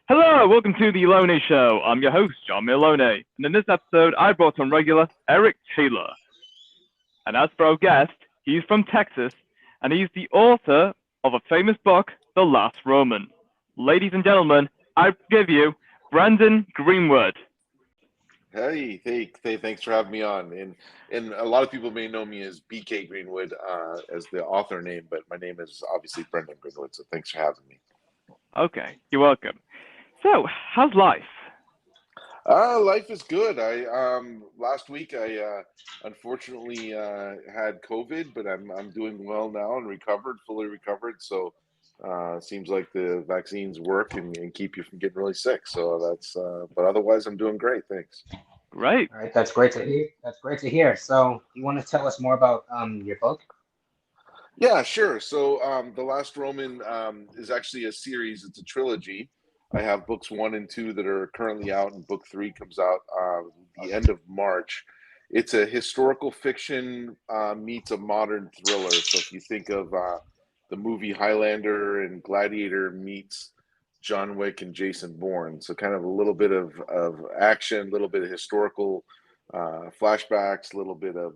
Hello, welcome to the Loney Show. I'm your host, John Milone, and in this episode, I brought on regular Eric Taylor. And as for our guest, he's from Texas, and he's the author of a famous book, The Last Roman. Ladies and gentlemen, I give you Brandon Greenwood. Thanks for having me on. And a lot of people may know me as B.K Greenwood as the author name, but my name is obviously Brendan Greenwood. So thanks for having me. Okay, you're welcome. So, how's life? Life is good. I last week I unfortunately had COVID, but I'm doing well now and recovered, fully recovered. So seems like the vaccines work and keep you from getting really sick. So that's but otherwise I'm doing great. Thanks. Great. All right, that's great to hear. That's great to hear. So, you want to tell us more about your book? Yeah, sure. So, The Last Roman is actually a series. It's a trilogy. I have books one and two that are currently out, and book three comes out the end of March. It's a historical fiction meets a modern thriller. So, if you think of the movie Highlander and Gladiator meets John Wick and Jason Bourne, so kind of a little bit of action, a little bit of historical flashbacks, a little bit of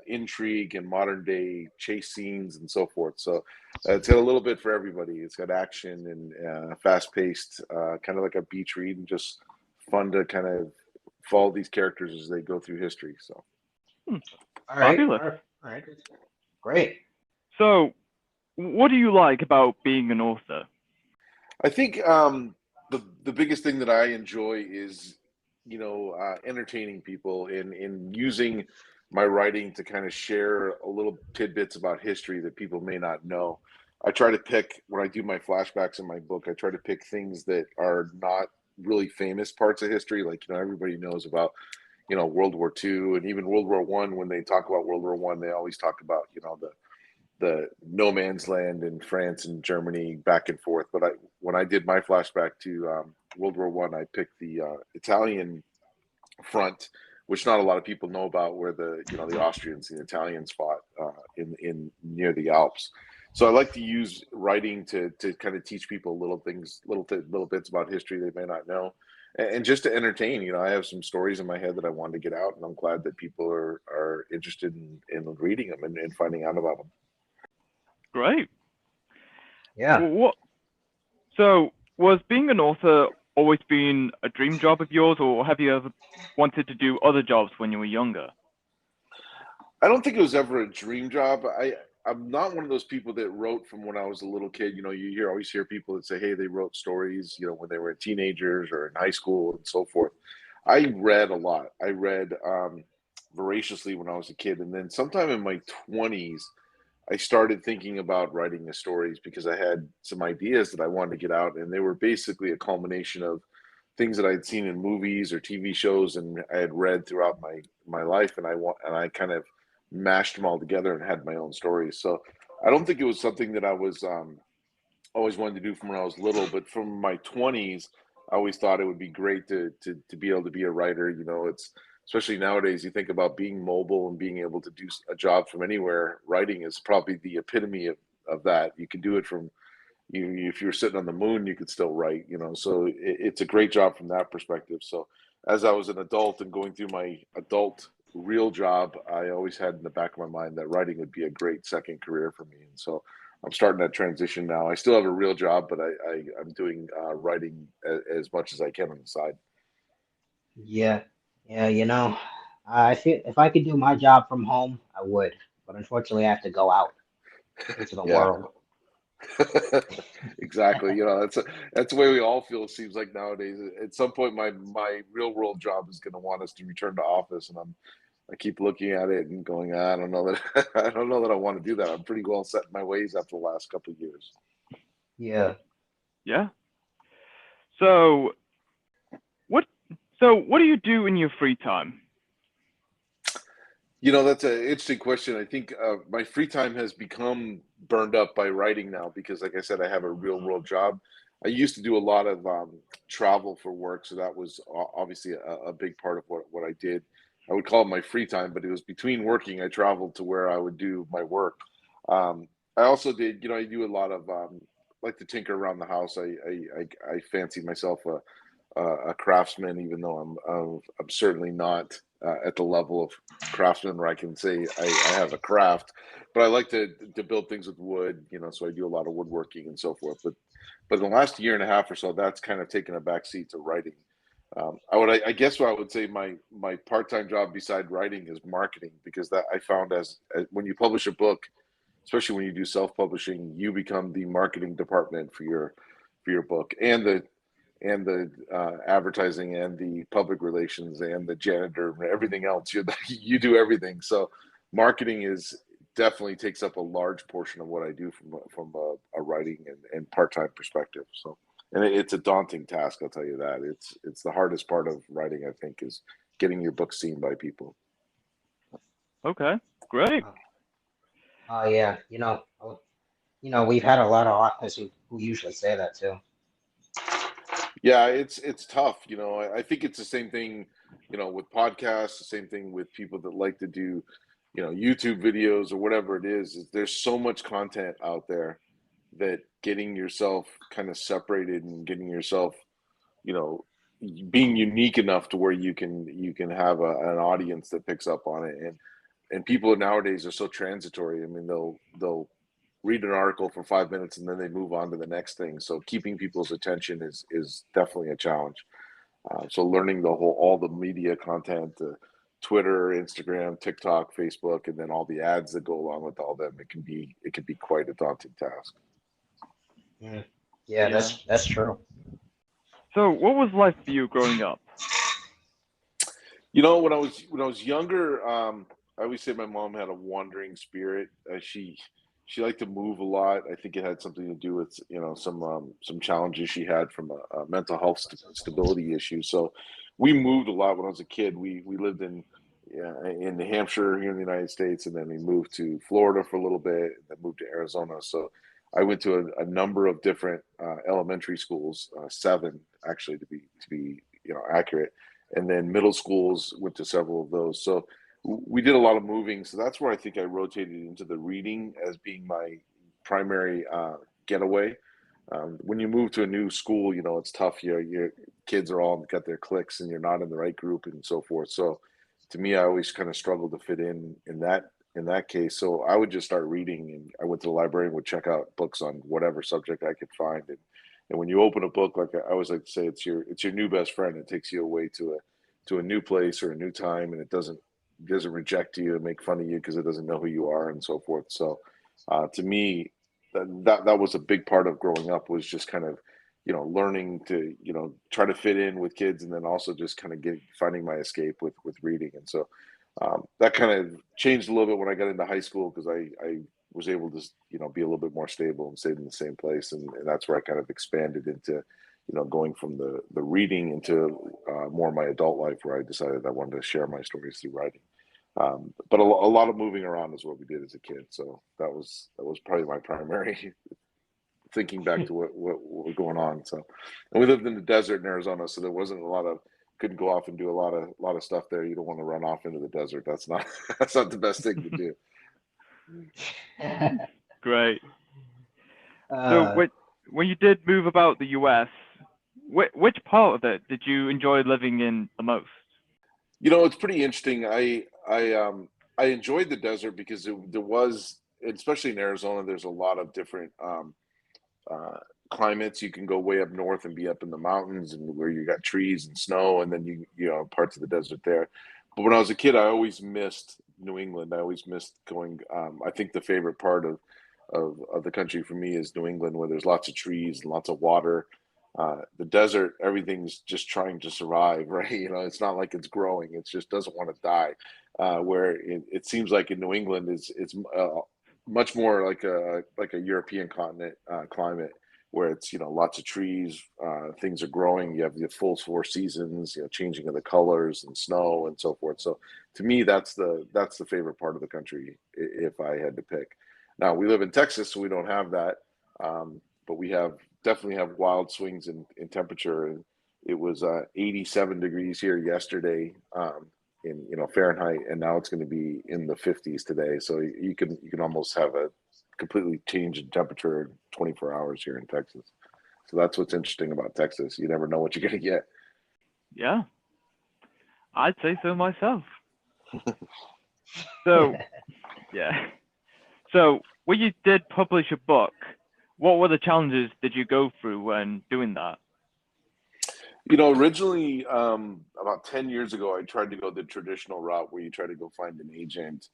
intrigue and modern day chase scenes and so forth. So it's got a little bit for everybody. It's got action and fast paced, kind of like a beach read, and just fun to kind of follow these characters as they go through history. So Hmm, All right, fabulous. all right, great. So, what do you like about being an author? I think the biggest thing that I enjoy is entertaining people in using my writing to kind of share a little tidbits about history that people may not know. I try to pick when I do my flashbacks in my book. I try to pick things that are not really famous parts of history, like everybody knows about World War II and even World War One. When they talk about World War One, they always talk about the no man's land in France and Germany back and forth. But when I did my flashback to World War One, I picked the Italian front, which not a lot of people know about, where the Austrians and the Italians fought in near the Alps. So I like to use writing to kind of teach people little things, little bits about history they may not know, and just to entertain. I have some stories in my head that I wanted to get out, and I'm glad that people are interested in reading them and finding out about them. Great. Yeah. What? So, was being an author always been a dream job of yours, or have you ever wanted to do other jobs when you were younger? I don't think it was ever a dream job. I'm not one of those people that wrote from when I was a little kid. You always hear people that say, "Hey, they wrote stories, when they were teenagers or in high school and so forth." I read a lot. I read voraciously when I was a kid, and then sometime in my 20s, I started thinking about writing the stories because I had some ideas that I wanted to get out, and they were basically a culmination of things that I had seen in movies or TV shows, and I had read throughout my life, and I kind of mashed them all together and had my own stories. So I don't think it was something that I was always wanted to do from when I was little, but from my 20s, I always thought it would be great to be able to be a writer. It's especially nowadays. You think about being mobile and being able to do a job from anywhere. Writing is probably the epitome of that. You can do it from if you were sitting on the moon, you could still write. So it's a great job from that perspective. So as I was an adult and going through my adult real job, I always had in the back of my mind that writing would be a great second career for me. And so I'm starting that transition now. I still have a real job, but I'm doing writing as much as I can on the side. Yeah, yeah. I feel if I could do my job from home, I would. But unfortunately, I have to go out into the Yeah, world. exactly. That's the way we all feel. It seems like nowadays. At some point, my real world job is going to want us to return to office, and I keep looking at it and going, I don't know that I don't know that I want to do that. I'm pretty well set in my ways after the last couple of years. Yeah. Yeah. So, what? So, what do you do in your free time? That's an interesting question. I think my free time has become burned up by writing now because, like I said, I have a real world job. I used to do a lot of travel for work, so that was obviously a big part of what I did. I would call it my free time, but it was between working. I traveled to where I would do my work. I also did, I do a lot of like to tinker around the house. I fancy myself a craftsman, even though I'm certainly not at the level of craftsman where I can say I have a craft. But I like to build things with wood, so I do a lot of woodworking and so forth. But in the last year and a half or so, that's kind of taken a back seat to writing. I guess what I would say my part-time job beside writing is marketing, because that I found as when you publish a book, especially when you do self-publishing, you become the marketing department for your book, and the advertising and the public relations and the janitor and everything else. You do everything. So marketing is definitely takes up a large portion of what I do from a writing and part-time perspective. So, and it's a daunting task, I'll tell you that. It's the hardest part of writing, I think, is getting your book seen by people. Okay, great. Oh yeah, we've had a lot of authors who usually say that too. Yeah, it's tough. I think it's the same thing, with podcasts, the same thing with people that like to do, YouTube videos or whatever it is there's so much content out there that getting yourself kind of separated and getting yourself, you know, being unique enough to where you can have an audience that picks up on it. And people nowadays are so transitory. I mean, they'll read an article for 5 minutes and then they move on to the next thing. So keeping people's attention is definitely a challenge. So learning all the media content, Twitter, Instagram, TikTok, Facebook, and then all the ads that go along with all them, it can be quite a daunting task. Yeah, Yeah. that's true. So, what was life for you growing up? When I was younger, I always say my mom had a wandering spirit. She liked to move a lot. I think it had something to do with some challenges she had from a mental health stability issue. So we moved a lot when I was a kid. We lived in New Hampshire here in the United States, and then we moved to Florida for a little bit, and then moved to Arizona. So I went to a number of different elementary schools, seven actually to be accurate, and then middle schools, went to several of those. So we did a lot of moving. So that's where I think I rotated into the reading as being my primary getaway. When you move to a new school, it's tough. Your kids are all got their cliques, and you're not in the right group and so forth. So to me, I always kind of struggled to fit in that case. So I would just start reading, and I went to the library and would check out books on whatever subject I could find. And when you open a book, like I always like to say, it's your new best friend. It takes you away to a new place or a new time, and it doesn't reject you and make fun of you because it doesn't know who you are and so forth. So to me, that was a big part of growing up, was just kind of learning to try to fit in with kids, and then also just kind of finding my escape with reading. And so that kind of changed a little bit when I got into high school, because I was able to be a little bit more stable and stayed in the same place, and that's where I kind of expanded into going from the reading into more of my adult life, where I decided I wanted to share my stories through writing. But a lot of moving around is what we did as a kid, so that was probably my primary thinking back to what was going on. So, and we lived in the desert in Arizona, so there wasn't a lot of couldn't go off and do a lot of stuff there. You don't want to run off into the desert. That's not that's not the best thing to do. Great. So, uh, when you did move about the U.S., which part of it did you enjoy living in the most? It's pretty interesting. I enjoyed the desert because there was, especially in Arizona, there's a lot of different uh, climates. You can go way up north and be up in the mountains, and where you got trees and snow, and then parts of the desert there. But when I was a kid, I always missed New England. I always missed going. I think the favorite part of the country for me is New England, where there's lots of trees and lots of water. The desert, everything's just trying to survive, right? It's not like it's growing; it just doesn't want to die. Where it seems like in New England, it's much more like a European continent climate, where it's lots of trees, things are growing. You have the full 4 seasons, changing of the colors and snow and so forth. So to me, that's the favorite part of the country if I had to pick. Now we live in Texas, so we don't have that, but we definitely have wild swings in temperature. And it was 87 degrees here yesterday, in Fahrenheit, and now it's going to be in the 50s today. So you can almost have completely change in temperature in 24 hours here in Texas. So that's what's interesting about Texas. You never know what you're going to get. Yeah, I'd say so myself. So, yeah. So, when you did publish a book, what were the challenges did you go through when doing that? Originally, about 10 years ago, I tried to go the traditional route where you try to go find an agent.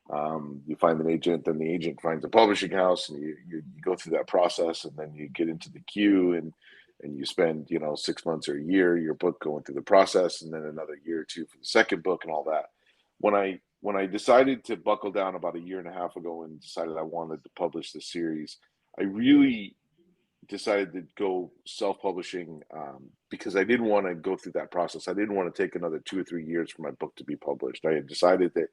You find an agent, then the agent finds a publishing house, and you go through that process, and then you get into the queue, and you spend 6 months or a year your book going through the process, and then another year or two for the second book and all that. When I decided to buckle down about a year and a half ago and decided I wanted to publish the series, I really decided to go self-publishing, because I didn't want to go through that process. I didn't want to take another 2 or 3 years for my book to be published. I had decided that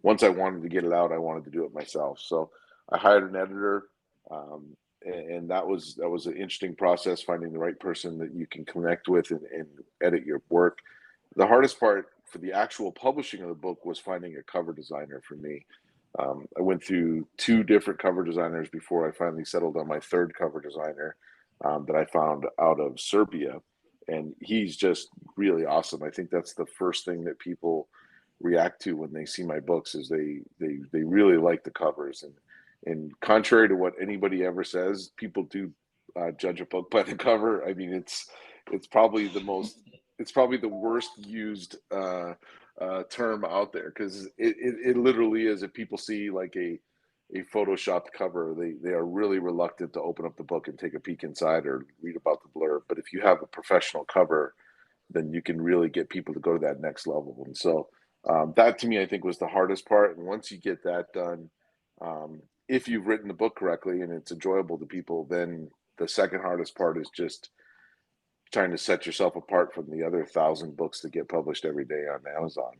once I wanted to get it out, I wanted to do it myself. So I hired an editor, and that was an interesting process, finding the right person that you can connect with and edit your work. The hardest part for the actual publishing of the book was finding a cover designer for me. I went through 2 different cover designers before I finally settled on my third cover designer, that I found out of Serbia, and he's just really awesome. I think that's the first thing that people react to when they see my books is they really like the covers, and contrary to what anybody ever says, people do judge a book by the cover. I mean, it's probably the worst used term out there, because it literally is. If people see like a photoshopped cover, they are really reluctant to open up the book and take a peek inside or read about the blurb. But if you have a professional cover, then you can really get people to go to that next level. And so that to me, I think, was the hardest part. And once you get that done, if you've written the book correctly and it's enjoyable to people, then the second hardest part is just trying to set yourself apart from the other 1,000 books that get published every day on Amazon.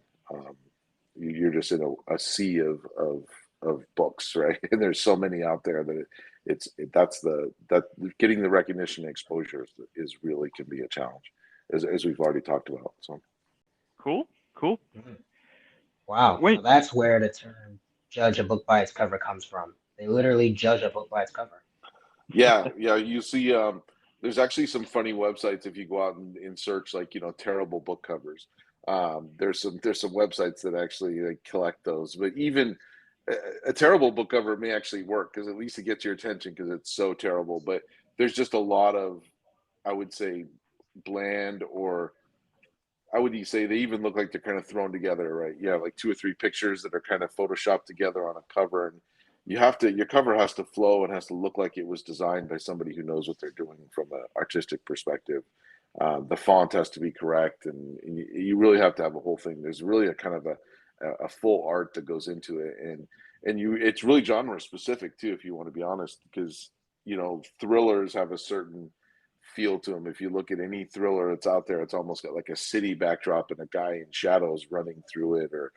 You're just in a sea of books, right? And there's so many out there that that getting the recognition and exposure is really can be a challenge, as we've already talked about. So Cool, cool. Wow. So Wait, that's where the term judge a book by its cover comes from. They literally judge a book by its cover. yeah, you see, there's actually some funny websites if you go out and search, like, terrible book covers. There's some websites that actually like collect those, but even a terrible book cover may actually work because at least it gets your attention because it's so terrible. But there's just a lot of, I would say, bland, or I would say they even look like they're kind of thrown together, right? Yeah, like 2 or 3 pictures that are kind of photoshopped together on a cover, and your cover has to flow and has to look like it was designed by somebody who knows what they're doing from an artistic perspective. The font has to be correct, and you really have to have a whole thing. There's really a kind of a full art that goes into it, and it's really genre specific too, if you want to be honest, because thrillers have a certain feel to them. If you look at any thriller that's out there, it's almost got like a city backdrop and a guy in shadows running through it, or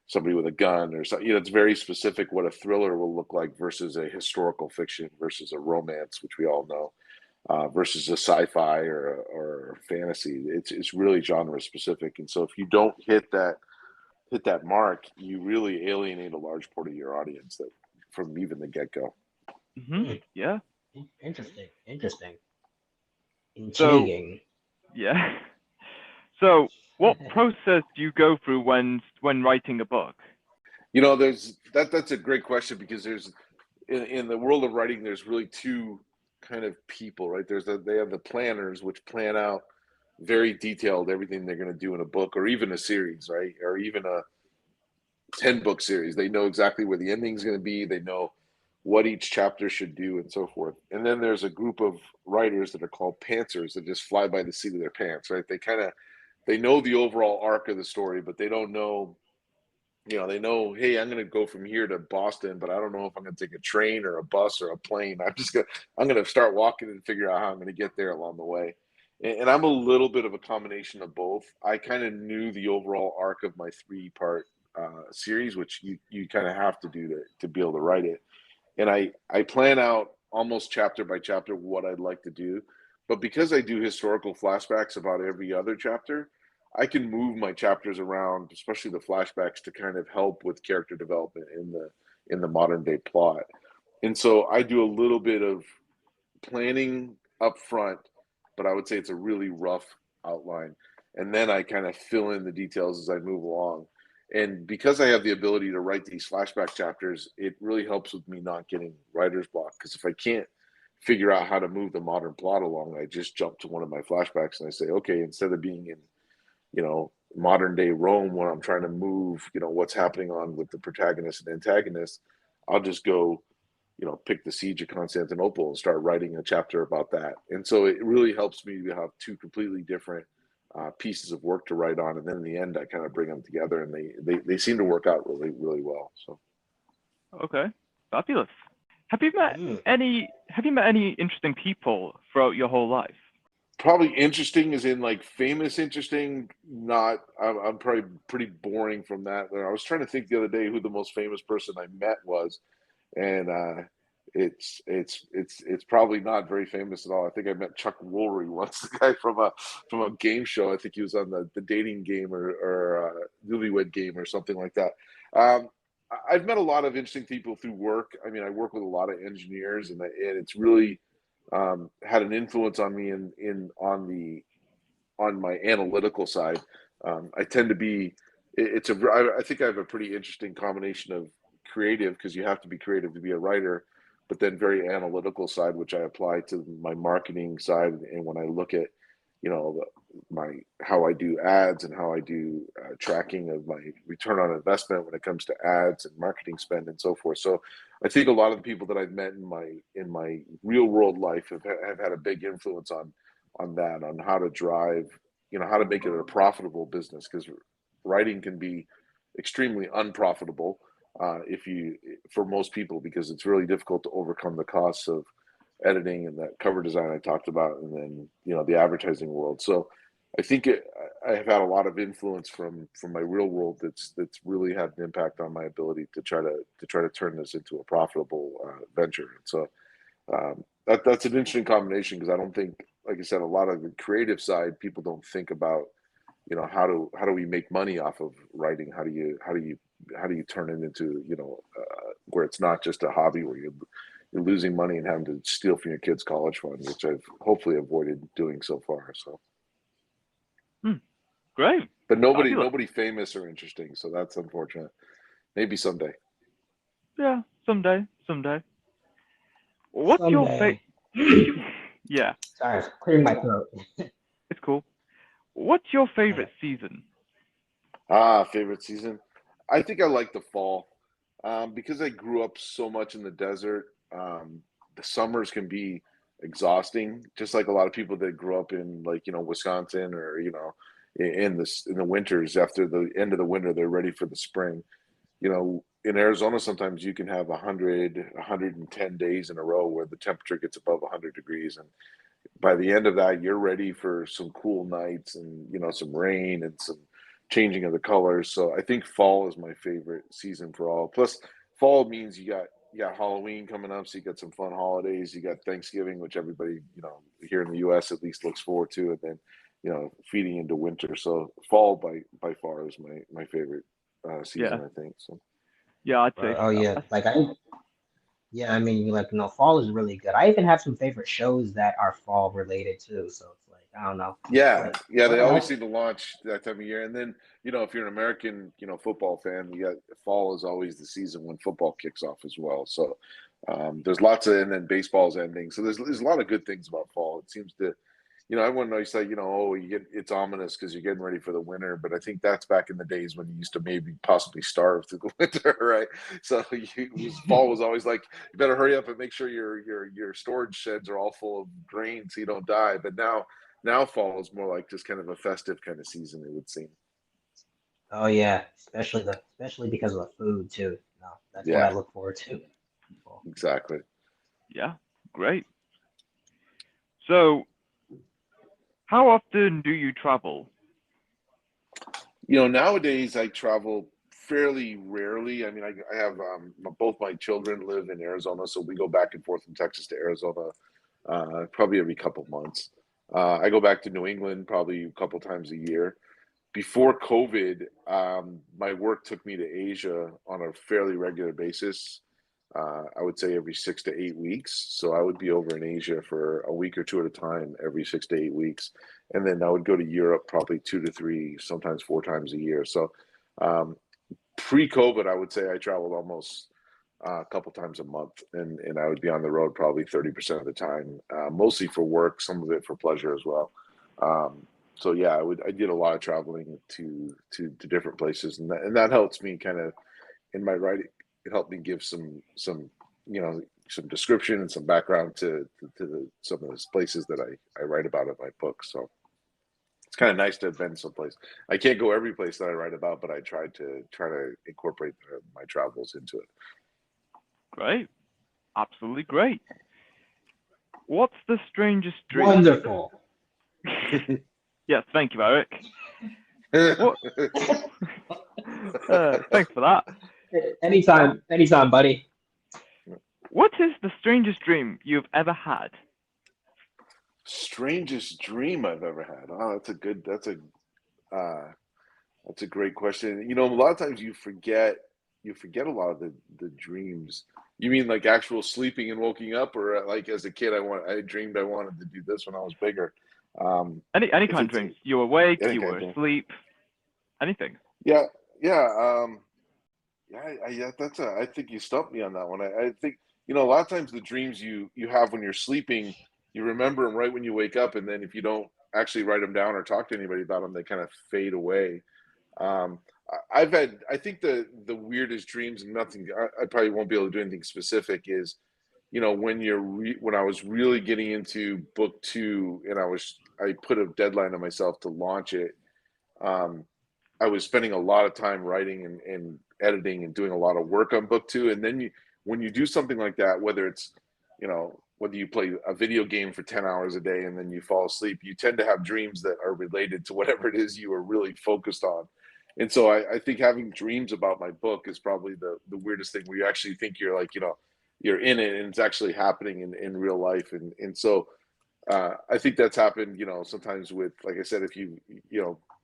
somebody with a gun, or something. It's very specific what a thriller will look like versus a historical fiction versus a romance, which we all know, versus a sci-fi or fantasy. It's really genre specific, and so if you don't hit that mark, you really alienate a large part of your audience that from even the get-go. yeah. Interesting. Interesting. So, Intriguing. yeah. So, what process do you go through when writing a book? That's a great question, because there's in the world of writing, there's really 2 kind of people, right? They have the planners, which plan out very detailed everything they're going to do in a book or even a series, right? Or even a 10-book series. They know exactly where the ending is going to be. They know what each chapter should do and so forth. And then there's a group of writers that are called pantsers that just fly by the seat of their pants, right? They know the overall arc of the story, but they don't know, they know, hey, I'm going to go from here to Boston, but I don't know if I'm going to take a train or a bus or a plane. I'm going to start walking and figure out how I'm going to get there along the way. And I'm a little bit of a combination of both. I kind of knew the overall arc of my 3-part series, which you kind of have to do to be able to write it. And I plan out almost chapter by chapter what I'd like to do. But because I do historical flashbacks about every other chapter, I can move my chapters around, especially the flashbacks, to kind of help with character development in the modern day plot. And so I do a little bit of planning up front, but I would say it's a really rough outline. And then I kind of fill in the details as I move along. And because I have the ability to write these flashback chapters, it really helps with me not getting writer's block. Because if I can't figure out how to move the modern plot along, I just jump to one of my flashbacks and I say, okay, instead of being in, modern day Rome when I'm trying to move, what's happening on with the protagonist and antagonist, I'll just go pick the siege of Constantinople and start writing a chapter about that. And so it really helps me to have two completely different pieces of work to write on. And then in the end, I kind of bring them together and they seem to work out really, really well. So. Okay, fabulous. Have you met any interesting people throughout your whole life? Probably interesting is in like famous interesting, not, I'm probably pretty boring from that. I was trying to think the other day who the most famous person I met was. And it's probably not very famous at all. I think I met Chuck Woolery once, the guy from a game show. I think he was on the dating game or newlywed game or something like that. I've met a lot of interesting people through work. I mean, I work with a lot of engineers, and it's really had an influence on me on my analytical side. I tend to be. I think I have a pretty interesting combination of creative, because you have to be creative to be a writer, but then very analytical side, which I apply to my marketing side. And when I look at, my how I do ads and how I do tracking of my return on investment when it comes to ads and marketing spend and so forth. So I think a lot of the people that I've met in my real world life have had a big influence on that, on how to drive, how to make it a profitable business, because writing can be extremely unprofitable for most people, because it's really difficult to overcome the costs of editing and that cover design I talked about, and then the advertising world. So I think I have had a lot of influence from my real world that's really had an impact on my ability to try to turn this into a profitable venture. And so that's an interesting combination, because I don't think, like I said, a lot of the creative side, people don't think about how do we make money off of writing? How do you turn it into where it's not just a hobby where you're losing money and having to steal from your kids' college fund, which I've hopefully avoided doing so far. So, great. But nobody famous or interesting, so that's unfortunate. Maybe someday. Yeah, someday. What's your Someday. Yeah, Sorry, clearing my throat. it's cool. What's your favorite season? Favorite season? I think I like the fall, because I grew up so much in the desert. The summers can be exhausting, just like a lot of people that grew up in, like, Wisconsin, or in the winters. After the end of the winter, they're ready for the spring. In Arizona, sometimes you can have 110 days in a row where the temperature gets above 100 degrees, and by the end of that, you're ready for some cool nights and some rain and some changing of the colors. So I think fall is my favorite season for all. Plus, fall means you got Halloween coming up, so you got some fun holidays. You got Thanksgiving, which everybody here in the U.S. at least looks forward to, and then feeding into winter. So fall by far is my favorite season, I think. So yeah, I'd say. Oh yeah, I mean, fall is really good. I even have some favorite shows that are fall related too. So it's like, I don't know. Yeah, Like, yeah, they what always else? seem to launch that time of year. And then, if you're an American, football fan, you got fall is always the season when football kicks off as well. So there's lots of, and then baseball's ending. So there's a lot of good things about fall. It seems to, everyone always say, oh, it's ominous because you're getting ready for the winter. But I think that's back in the days when you used to maybe possibly starve through the winter, right? So fall was always like, you better hurry up and make sure your storage sheds are all full of grain so you don't die. But now fall is more like just kind of a festive kind of season, it would seem. Oh yeah, especially because of the food too. No, that's what I Yeah, look forward to. Fall. exactly. Yeah, great. So, how often do you travel? Nowadays I travel fairly rarely. I mean, I have both my children live in Arizona, so we go back and forth from Texas to Arizona probably every couple months. I go back to New England probably a couple times a year. Before COVID, my work took me to Asia on a fairly regular basis. I would say every 6 to 8 weeks. So I would be over in Asia for a week or two at a time, every 6 to 8 weeks, and then I would go to Europe probably 2 to 3, sometimes 4 times a year. So um, pre-COVID, I would say I traveled almost a couple times a month, and I would be on the road probably 30% of the time, mostly for work, some of it for pleasure as well. Um, so yeah, I did a lot of traveling to different places, and that helps me kind of in my writing. It helped me give some some description and some background to some of those places that I write about in my book. So it's kind of nice to have been someplace. I can't go every place that I write about, but I try to incorporate my travels into it. Great. Absolutely great. What's the strangest dream? Wonderful. Yes, thank you, Eric. What? Thanks for that. Anytime, buddy. What is the strangest dream you've ever had? Strangest dream I've ever had. Oh, that's a great question. A lot of times you forget a lot of the dreams. You mean like actual sleeping and waking up, or like as a kid I dreamed I wanted to do this when I was bigger. Any If kind of it's dreams. You were awake, any you kind were of dream. asleep, anything. Yeah, yeah, yeah. I think you stumped me on that one. I think a lot of times the dreams you have when you're sleeping, you remember them right when you wake up, and then if you don't actually write them down or talk to anybody about them, they kind of fade away. Um, I think the weirdest dreams, and nothing, I probably won't be able to do anything specific, is, when I was really getting into book two, and I put a deadline on myself to launch it. Um, I was spending a lot of time writing and editing and doing a lot of work on book two. And then when you do something like that, whether you play a video game for 10 hours a day and then you fall asleep, you tend to have dreams that are related to whatever it is you were really focused on. And so I think having dreams about my book is probably the weirdest thing, where you actually think you're like, you're in it and it's actually happening in real life. And so I think that's happened, sometimes with, like I said, if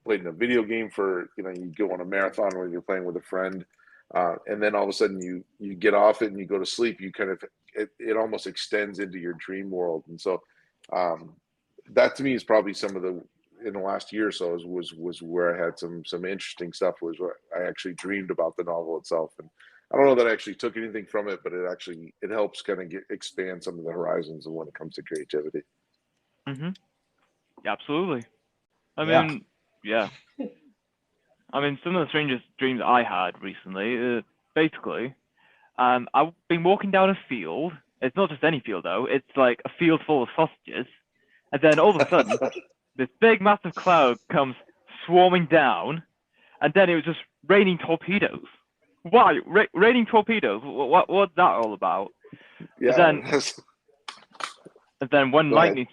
played in a video game for, you go on a marathon where you're playing with a friend, and then all of a sudden you get off it and you go to sleep, you kind of, it almost extends into your dream world. And so um, that to me is probably some of in the last year or so was where I had some interesting stuff, was where I actually dreamed about the novel itself. And I don't know that I actually took anything from it, but it helps kind of expand some of the horizons of when it comes to creativity. Hmm. Yeah, absolutely. I Yeah. mean, yeah. I mean, some of the strangest dreams I had recently, basically, I've been walking down a field. It's not just any field, though. It's like a field full of sausages. And then all of a sudden, this big, massive cloud comes swarming down, and then it was just raining torpedoes. Why? Raining torpedoes? What's that all about? Yeah, And then when go ahead.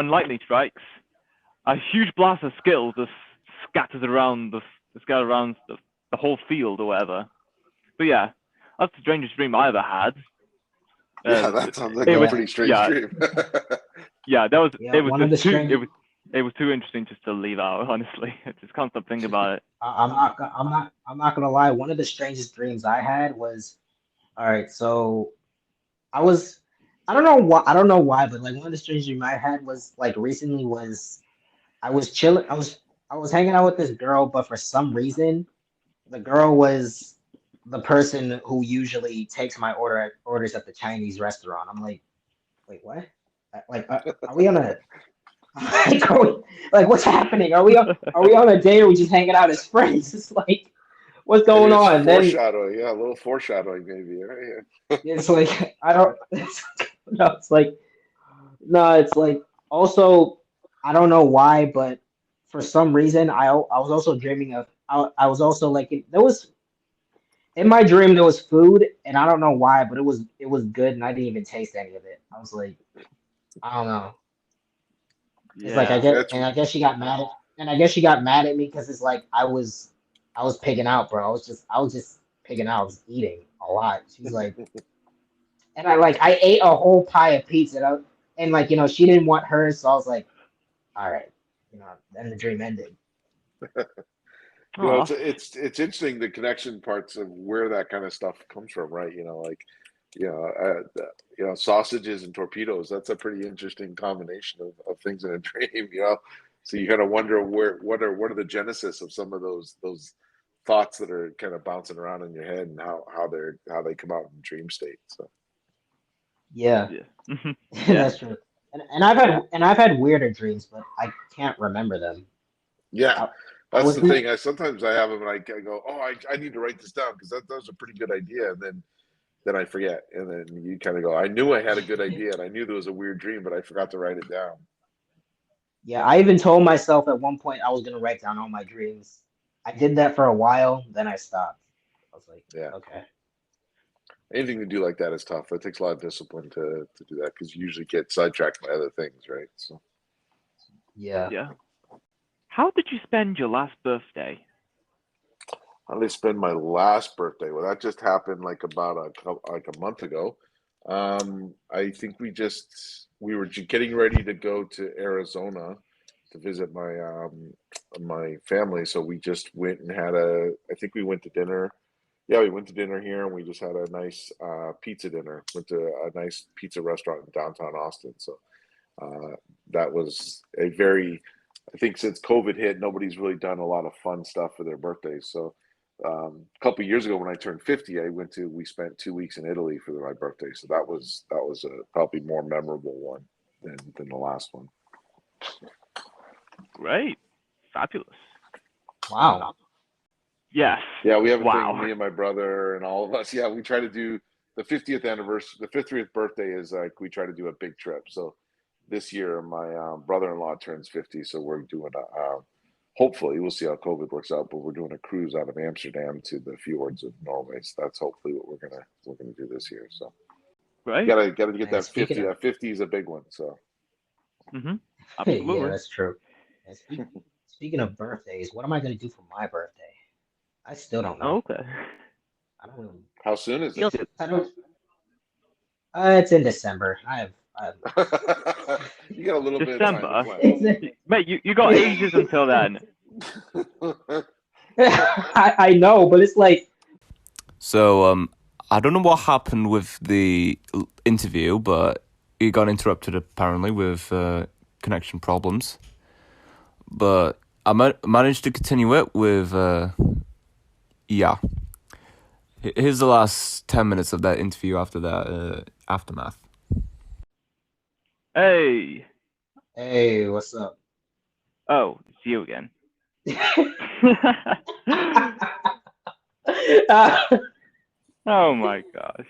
lightning strikes, a huge blast of skill just scatters around the whole field or whatever. But yeah, that's the strangest dream I ever had. Yeah, that sounds like It a was Yeah. pretty strange yeah dream. yeah Yeah. One of the strange. it was too interesting just to leave out. Honestly, I just can't stop thinking about it. I'm not gonna lie. One of the strangest dreams I had was, all right. So I was, I don't know why, but like one of the strangest dreams I had was like recently was I was chilling. I was hanging out with this girl, but for some reason, the girl was the person who usually takes my orders at the Chinese restaurant. I'm like, wait, what? Like, are we on a like, like, what's happening? Are we on a date, or are we just hanging out as friends? It's like, what's Maybe going it's on? Then foreshadowing. Yeah, a little foreshadowing, maybe. Right? it's like I don't. No, it's like no, it's like also I don't know why, but for some reason I was also dreaming of I was also like there was in my dream there was food and I don't know why, but it was good and I didn't even taste any of it. I was like I don't know. It's like Yeah. That's I guess she got mad at and I guess she got mad at me because it's like I was pigging out, bro. I was just pigging out. I was eating a lot. She's like, and I ate a whole pie of pizza, and like she didn't want hers, so I was like, all right, then the dream ended. Oh. it's interesting, the connection parts of where that kind of stuff comes from, right? Like sausages and torpedoes. That's a pretty interesting combination of things in a dream. So you kind of wonder what are the genesis of some of those thoughts that are kind of bouncing around in your head, and how they come out in dream state. So Yeah, Yeah. Yeah. that's true. And I've had weirder dreams, but I can't remember them. yeah, I that's was the thing. Sometimes I have them and I go, oh, I need to write this down because that was a pretty good idea, and then I forget, and then you kind of go, I knew I had a good idea, and I knew there was a weird dream, but I forgot to write it down. Yeah, I even told myself at one point I was gonna write down all my dreams. I did that for a while, then I stopped. I was like, Yeah, okay. anything to do like that is tough. It takes a lot of discipline to do that because you usually get sidetracked by other things, right? So Yeah. Yeah. How did you spend your last birthday? how did I spend my last birthday? Well, that just happened like about a month ago. I think we were getting ready to go to Arizona to visit my family, so we just went and I think we went to dinner. Yeah, we went to dinner here, and we just had a nice pizza dinner. Went to a nice pizza restaurant in downtown Austin. So uh, that was I think since COVID hit, nobody's really done a lot of fun stuff for their birthdays. So a couple of years ago, when I turned 50, we spent 2 weeks in Italy for my birthday. So that was a probably more memorable one than the last one. Great. Fabulous. Wow. Yes. Yeah, we have a Wow. thing, me and my brother and all of us. Yeah, we try to do the 50th anniversary. The 50th birthday is like we try to do a big trip. So this year, my brother-in-law turns 50, so we're doing hopefully, we'll see how COVID works out, but we're doing a cruise out of Amsterdam to the fjords of Norway. So that's hopefully what we're gonna do this year. So Great. gotta get And that 50. speaking of That 50 is a big one. So Mm-hmm. yeah, Absolutely. that's true. And speaking of birthdays, what am I gonna do for my birthday? I still don't know. Okay. I don't really. how soon is You'll it? do. I don't. It's in December. I have no You got a little bit of time to December. plan. Mate, you got ages until then. I know, but it's like So I don't know what happened with the interview, but it got interrupted apparently with connection problems. But I managed to continue it with yeah. Here's the last 10 minutes of that interview after that aftermath. Hey. hey, what's up? Oh, it's you again. Oh my gosh.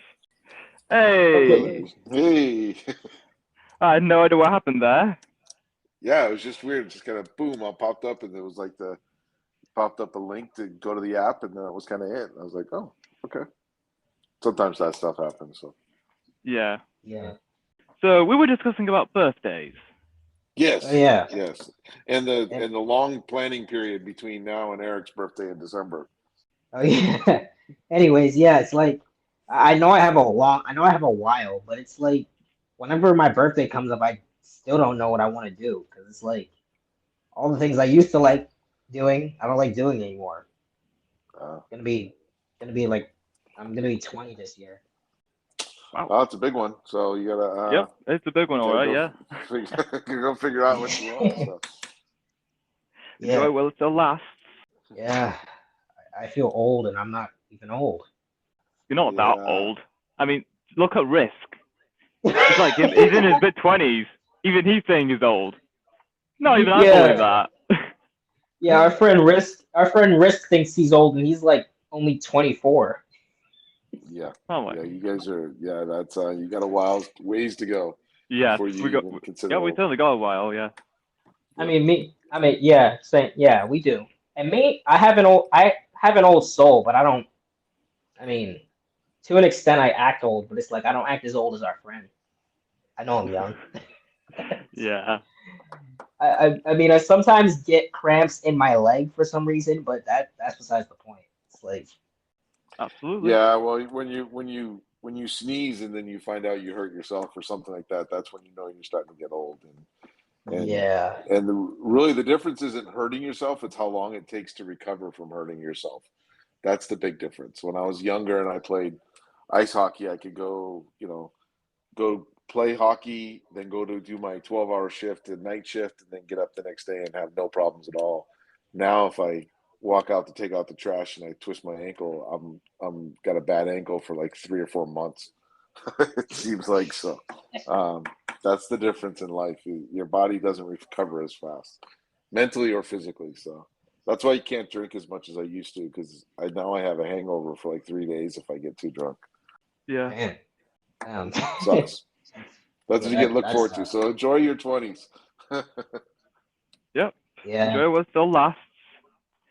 Hey. Hey. I had no idea what happened there. Yeah, it was just weird. Just kind of boom, I popped up, and it was like popped up a link to go to the app, and that was kind of it. I was like, oh, okay. Sometimes that stuff happens. So Yeah. Yeah. So we were discussing about birthdays. yes, Oh, yeah. yes, and the long planning period between now and Eric's birthday in December. Oh yeah. Anyways, yeah, it's like I know I have a while, but it's like whenever my birthday comes up, I still don't know what I want to do because it's like all the things I used to like doing, I don't like doing anymore. Gonna be like I'm gonna be 20 this year. Wow. Oh, it's a big one. So you gotta. Yep, it's a big one, all right. Yeah. Go figure out what you want. So. Enjoy Yeah, while it still lasts. yeah. I feel old and I'm not even old. You're not that Yeah. old. I mean, look at Risk. It's like he's in his mid-20s. Even he's saying he's old. Not even I Yeah. believe that. Yeah, our friend Risk thinks he's old and he's like only 24. Yeah. Oh my. Yeah, you guys are. Yeah, that's you got a ways to go. Yeah, Before you even consider. Yeah, we certainly got a while. Yeah. Yeah, we do. And me, I have an old soul, but I don't. I mean, to an extent, I act old, but it's like I don't act as old as our friend. I know I'm young. Yeah. I mean, I sometimes get cramps in my leg for some reason, but that's besides the point. It's like, Absolutely. Yeah, well, when you sneeze and then you find out you hurt yourself or something like that, that's when you know you're starting to get old. And yeah, really the difference isn't hurting yourself; it's how long it takes to recover from hurting yourself. That's the big difference. When I was younger and I played ice hockey, I could go, go play hockey, then go to do my 12-hour shift and night shift, and then get up the next day and have no problems at all. Now, if I walk out to take out the trash and I twist my ankle, I'm got a bad ankle for like 3 or 4 months. It seems like so. That's the difference in life. Your body doesn't recover as fast, mentally or physically. So that's why you can't drink as much as I used to, because I have a hangover for like 3 days if I get too drunk. Yeah. Man. Sucks. That's what you get to look forward to. Sucks. So enjoy your 20s. Yep. Yeah. Enjoy what still lasts.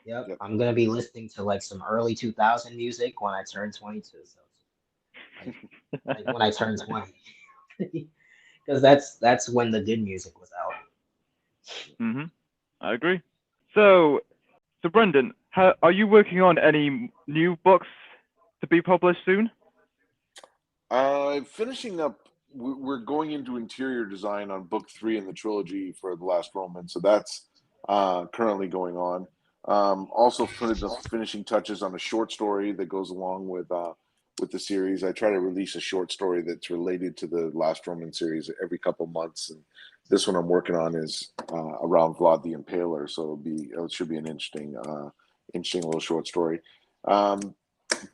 Yep. Yep. I'm gonna be listening to like some early 2000 music when I turn 22. So like when I turn 20, because that's when the good music was out. I agree. So Brendan, are you working on any new books to be published soon? Finishing up, we're going into interior design on book 3 in the trilogy for The Last Roman. So that's currently going on. Also put the finishing touches on a short story that goes along with the series. I try to release a short story that's related to the Last Roman series every couple months, and this one I'm working on is around Vlad the Impaler. So it should be an interesting little short story.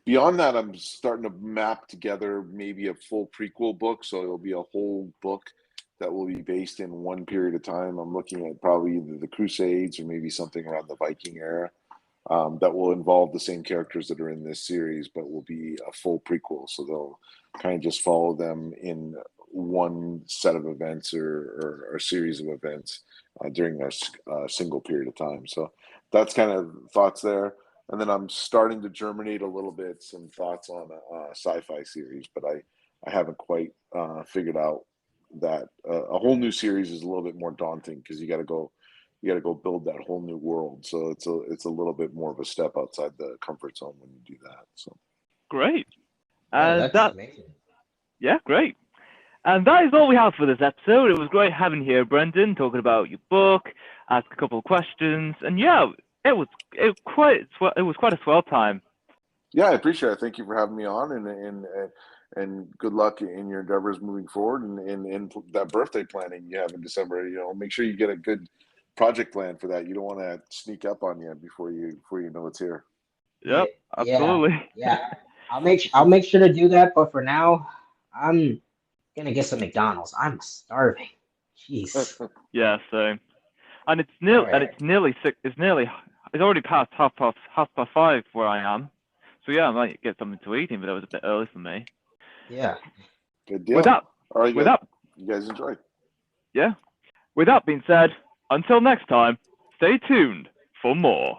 Beyond that, I'm starting to map together maybe a full prequel book. So it'll be a whole book that will be based in one period of time. I'm looking at probably either the Crusades or maybe something around the Viking era that will involve the same characters that are in this series, but will be a full prequel. So they'll kind of just follow them in one set of events or a series of events during a single period of time. So that's kind of thoughts there. And then I'm starting to germinate a little bit some thoughts on a sci-fi series, but I haven't quite figured out that a whole new series is a little bit more daunting, because you got to go build that whole new world. So it's a little bit more of a step outside the comfort zone when you do that. So Great. Oh, And that's that, amazing. yeah, great. And that is all we have for this episode. It was great having you here, Brendan, talking about your book, ask a couple of questions, and yeah, it was quite a swell time. yeah, I appreciate it. Thank you for having me on, and good luck in your endeavors moving forward, and that birthday planning you have in December. Make sure you get a good project plan for that. You don't want to sneak up on you before you know it's here. Yep, Yeah, absolutely. yeah. I'll make sure to do that. But for now, I'm gonna get some McDonald's. I'm starving. Jeez. Yeah, so, and it's All right. nearly six. It's already past half past 5 where I am. So yeah, I might get something to eat, even though it was a bit early for me. Yeah. Good deal. With that, All right, with that, you guys enjoy. yeah. With that being said, until next time, stay tuned for more.